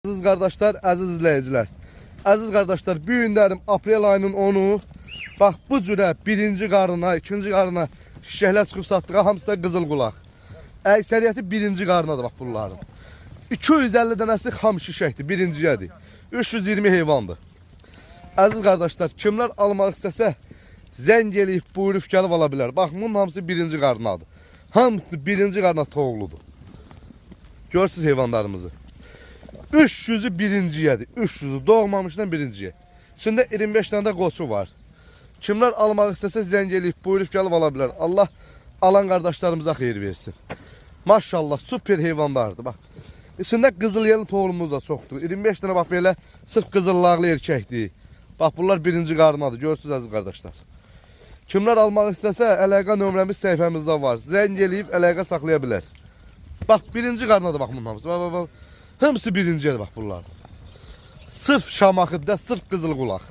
Aziz kardeşler, aziz izleyiciler. Aziz kardeşler, bu günlərim aprel ayının 10'u. Bax bu cürə birinci qarına, ikinci qarına şişəklər çıxıb satdığı hamısı da qızıl qulaq. Əksəriyyəti birinci qarınadır bax bunların. 250 dənəsi xam şişəkdir, birinciyədir. 320 heyvandır. Aziz kardeşler, kimlər almaq istəsə zəng eləyib buyurub gəlib ala bilər. Bax bunun hamısı birinci qarınadır. Hamısı birinci qarına toğludur. Görürsünüz heyvanlarımızı. 300'ü birinciyədir. 300'ü doğmamışdan birinciyə. İçində 25 dənə də qoçu var. Kimlər almaq istəsə zəng eləyib buyurub gəlib ala bilər. Allah alan qardaşlarımıza xeyir versin. Maşallah super heyvanlardır bax. İçində qızıl yelin toğlumuz da çoxdur. 25 dənə bax belə sırf qızıllaqlı erkəkdir. Bax bunlar birinci qarınadır. Görürsünüz əziz qardaşlar. Kimlər almaq istəsə əlaqə nömrəmiz səhifəmizdə var. Zəng eləyib əlaqə saxlaya bilər. Bax birinci qarınadır bax bunun hamısı. Bax. Hamısı birincidir bax bunlar. Sırf şamaxıda, sırf qızıl qulaq.